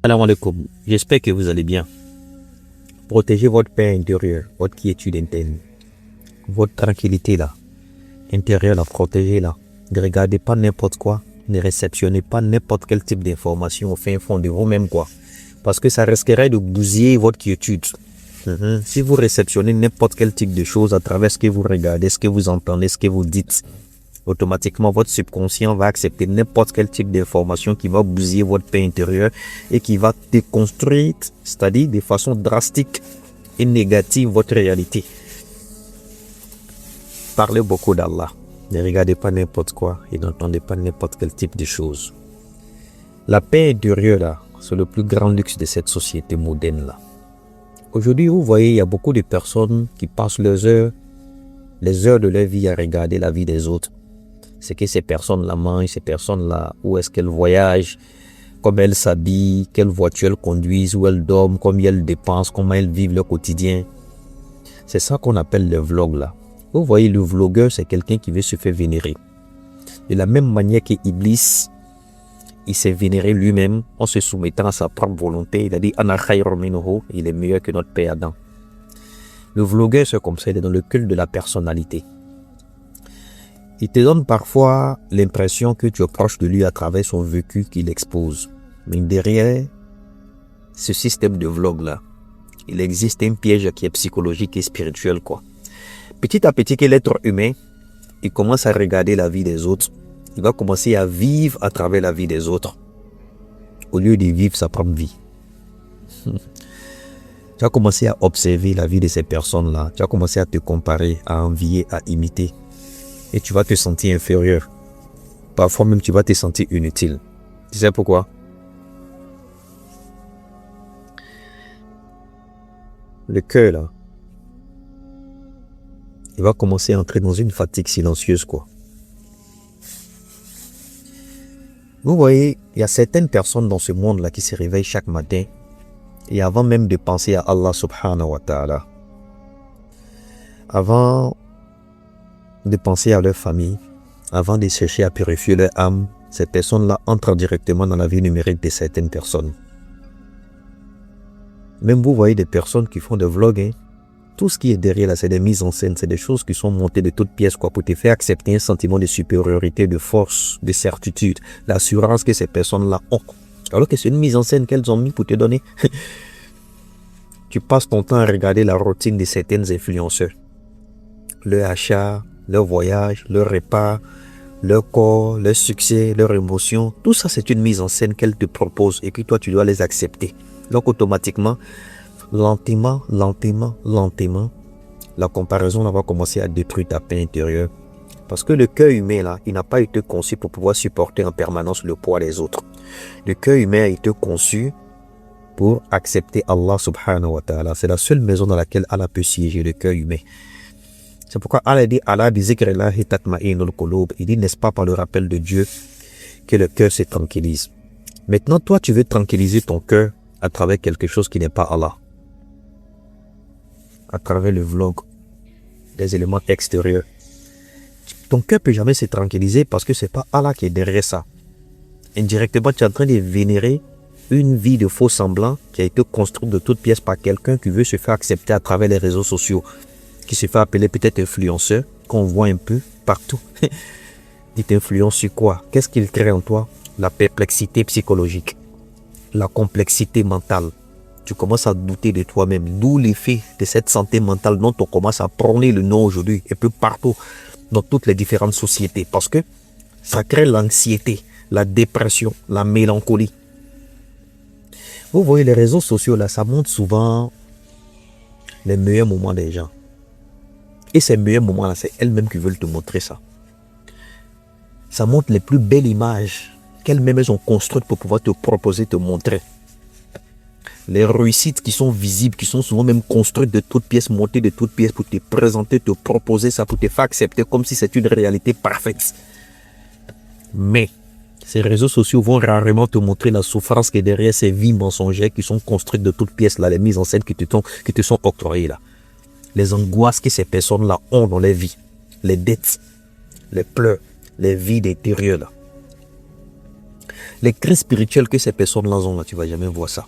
Salam alaikum, j'espère que vous allez bien. Protégez votre paix intérieure, votre quiétude interne, votre tranquillité là, intérieure là, protégez-la. Ne regardez pas n'importe quoi, ne réceptionnez pas n'importe quel type d'information au fin fond de vous-même quoi. Parce que ça risquerait de bousiller votre quiétude. Si vous réceptionnez n'importe quel type de choses à travers ce que vous regardez, ce que vous entendez, ce que vous dites, automatiquement votre subconscient va accepter n'importe quel type d'information qui va bousiller votre paix intérieure et qui va déconstruire, c'est-à-dire de façon drastique et négative votre réalité. Parlez beaucoup d'Allah. Ne regardez pas n'importe quoi et n'entendez pas n'importe quel type de choses. La paix intérieure là, c'est le plus grand luxe de cette société moderne là. Aujourd'hui, vous voyez, il y a beaucoup de personnes qui passent les heures de leur vie à regarder la vie des autres. C'est que ces personnes-là mangent, ces personnes-là, où est-ce qu'elles voyagent, comment elles s'habillent, quelle voiture elles conduisent, où elles dorment, combien elles dépensent, comment elles vivent leur quotidien. C'est ça qu'on appelle le vlog là. Vous voyez, le vlogueur, c'est quelqu'un qui veut se faire vénérer. De la même manière que Iblis, il s'est vénéré lui-même en se soumettant à sa propre volonté. Il a dit « Ana khayrun minhu » il est meilleur que notre père Adam. Le vlogueur, c'est comme ça, il est dans le culte de la personnalité. Il te donne parfois l'impression que tu es proche de lui à travers son vécu qu'il expose. Mais derrière ce système de vlog-là, il existe un piège qui est psychologique et spirituel, quoi. Petit à petit que l'être humain, il commence à regarder la vie des autres. Il va commencer à vivre à travers la vie des autres, au lieu de vivre sa propre vie. Tu vas commencer à observer la vie de ces personnes-là. Tu vas commencer à te comparer, à envier, à imiter. Et tu vas te sentir inférieur. Parfois même, tu vas te sentir inutile. Tu sais pourquoi? Le cœur, là, il va commencer à entrer dans une fatigue silencieuse, quoi. Vous voyez, il y a certaines personnes dans ce monde-là qui se réveillent chaque matin et avant même de penser à Allah subhanahu wa ta'ala, avant de penser à leur famille, avant de chercher à purifier leur âme, ces personnes-là entrent directement dans la vie numérique de certaines personnes. Même vous voyez des personnes qui font des vlogs, hein. Tout ce qui est derrière là, c'est des mises en scène, c'est des choses qui sont montées de toutes pièces, quoi, pour te faire accepter un sentiment de supériorité, de force, de certitude, l'assurance que ces personnes-là ont. Alors que c'est une mise en scène qu'elles ont mis pour te donner. Tu passes ton temps à regarder la routine de certains influenceurs. Leur achat, leur voyage, leur repas, leur corps, leur succès, leurs émotions. Tout ça, c'est une mise en scène qu'elles te proposent et que toi, tu dois les accepter. Donc, automatiquement, lentement, la comparaison là, va commencer à détruire ta paix intérieure. Parce que le cœur humain, là, il n'a pas été conçu pour pouvoir supporter en permanence le poids des autres. Le cœur humain a été conçu pour accepter Allah subhanahu wa ta'ala. C'est la seule maison dans laquelle Allah peut siéger, le cœur humain. C'est pourquoi Allah dit, il dit, n'est-ce pas par le rappel de Dieu que le cœur se tranquillise. Maintenant, toi, tu veux tranquilliser ton cœur à travers quelque chose qui n'est pas Allah. À travers le vlog, des éléments extérieurs. Ton cœur ne peut jamais se tranquilliser parce que ce n'est pas Allah qui est derrière ça. Indirectement, tu es en train de vénérer une vie de faux semblant qui a été construite de toutes pièces par quelqu'un qui veut se faire accepter à travers les réseaux sociaux, qui se fait appeler peut-être influenceur, qu'on voit un peu partout. Il t'influence sur quoi? Qu'est-ce qu'il crée en toi? La perplexité psychologique, la complexité mentale. Tu commences à douter de toi-même, d'où l'effet de cette santé mentale dont on commence à prôner le nom aujourd'hui et peu partout dans toutes les différentes sociétés, parce que ça crée l'anxiété, la dépression, la mélancolie. Vous voyez, les réseaux sociaux là, ça montre souvent les meilleurs moments des gens. Et ces meilleurs moments là, c'est elles-mêmes qui veulent te montrer ça. Ça montre les plus belles images qu'elles-mêmes ont construites pour pouvoir te proposer, te montrer. Les réussites qui sont visibles, qui sont souvent même construites de toutes pièces, montées de toutes pièces pour te présenter, te proposer ça, pour te faire accepter comme si c'est une réalité parfaite. Mais ces réseaux sociaux vont rarement te montrer la souffrance qui est derrière ces vies mensongères qui sont construites de toutes pièces, là, les mises en scène qui te sont octroyées là. Les angoisses que ces personnes-là ont dans leur vie, les dettes, les pleurs, les vies intérieures là. Les cris spirituels que ces personnes-là ont, là, tu ne vas jamais voir ça.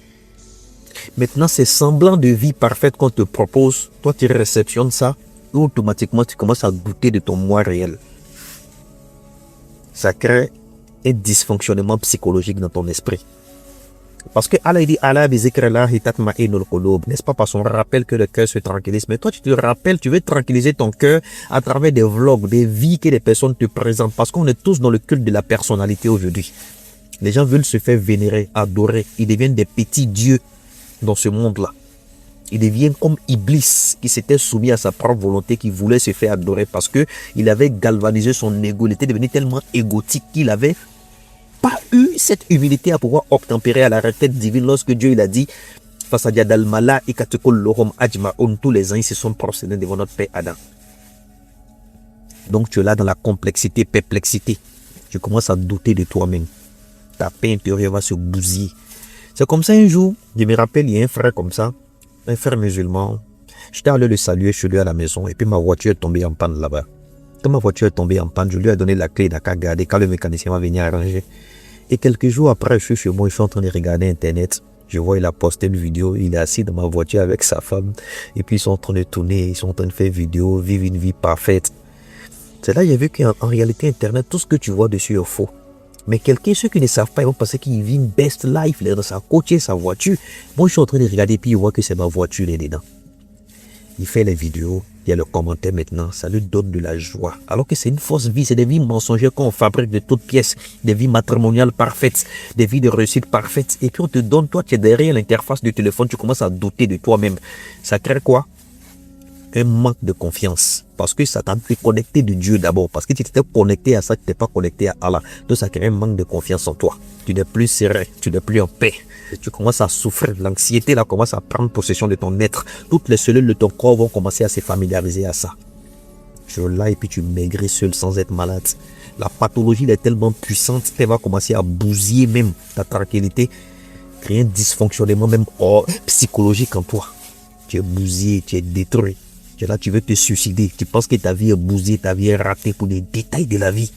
Maintenant, ces semblants de vie parfaite qu'on te propose, toi tu réceptionnes ça, et automatiquement tu commences à douter de ton moi réel. Ça crée un dysfonctionnement psychologique dans ton esprit. Parce que Allah dit Allah n'est-ce pas par son rappel que le cœur se tranquillise. Mais toi tu te rappelles, tu veux tranquilliser ton cœur à travers des vlogs, des vies que les personnes te présentent. Parce qu'on est tous dans le culte de la personnalité aujourd'hui. Les gens veulent se faire vénérer, adorer. Ils deviennent des petits dieux dans ce monde-là. Il devient comme Iblis qui s'était soumis à sa propre volonté, qui voulait se faire adorer parce que il avait galvanisé son ego. Il était devenu tellement égotique qu'il avait pas eu cette humilité à pouvoir obtempérer à la retraite divine lorsque Dieu il a dit tous les anges se sont procédés devant notre père Adam. Donc tu es là dans la complexité, perplexité. Tu commences à douter de toi-même. Ta paix intérieure va se bousiller. C'est comme ça un jour, je me rappelle, il y a un frère comme ça, un frère musulman. J'étais allé le saluer chez lui à la maison et puis ma voiture est tombée en panne là-bas. Quand ma voiture est tombée en panne, je lui ai donné la clé, il n'a qu'à garder quand le mécanicien va venir arranger. Et quelques jours après, je suis chez moi, je suis en train de regarder Internet. Je vois, il a posté une vidéo, il est assis dans ma voiture avec sa femme. Et puis ils sont en train de tourner, ils sont en train de faire vidéo, vivre une vie parfaite. C'est là que j'ai vu qu'en réalité, Internet, tout ce que tu vois dessus est faux. Mais ceux qui ne savent pas, ils vont penser qu'il vit une best life, il est dans sa côtier, sa voiture. Moi, je suis en train de regarder, puis il voit que c'est ma voiture, il est dedans. Il fait les vidéos, il y a le commentaire maintenant, ça lui donne de la joie. Alors que c'est une fausse vie, c'est des vies mensongères qu'on fabrique de toutes pièces, des vies matrimoniales parfaites, des vies de réussite parfaites. Et puis on te donne, toi tu es derrière l'interface du téléphone, tu commences à douter de toi-même. Ça crée quoi? Un manque de confiance. Parce que ça t'a déconnecté de Dieu d'abord. Parce que tu t'étais connecté à ça, tu n'étais pas connecté à Allah. Donc ça crée un manque de confiance en toi. Tu n'es plus serein, tu n'es plus en paix. Tu commences à souffrir. L'anxiété là commence à prendre possession de ton être. Toutes les cellules de ton corps vont commencer à se familiariser à ça. Tu es là et puis tu maigris seul sans être malade. La pathologie est tellement puissante qu'elle va commencer à bousiller même ta tranquillité. Créer un dysfonctionnement même psychologique en toi. Tu es bousillé, tu es détruit. Tu es là, tu veux te suicider. Tu penses que ta vie est bousillée, ta vie est ratée pour les détails de la vie.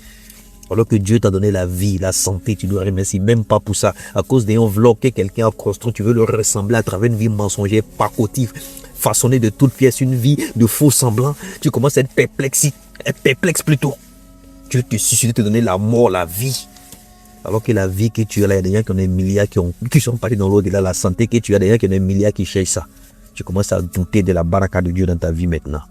Alors que Dieu t'a donné la vie, la santé, tu dois remercier même pas pour ça. À cause d'un vlog que quelqu'un a construit, tu veux le ressembler à travers une vie mensongère, pacotive, façonnée de toutes pièces, une vie de faux semblants. Tu commences à être perplexe plutôt. Tu veux te suicider, te donner la mort, la vie. Alors que la vie que tu as là, il y a des gens qui ont des milliards qui sont partis dans l'au-delà, la santé que tu as, des gens qui ont des milliards qui cherchent ça. Tu commences à douter de la baraka de Dieu dans ta vie maintenant.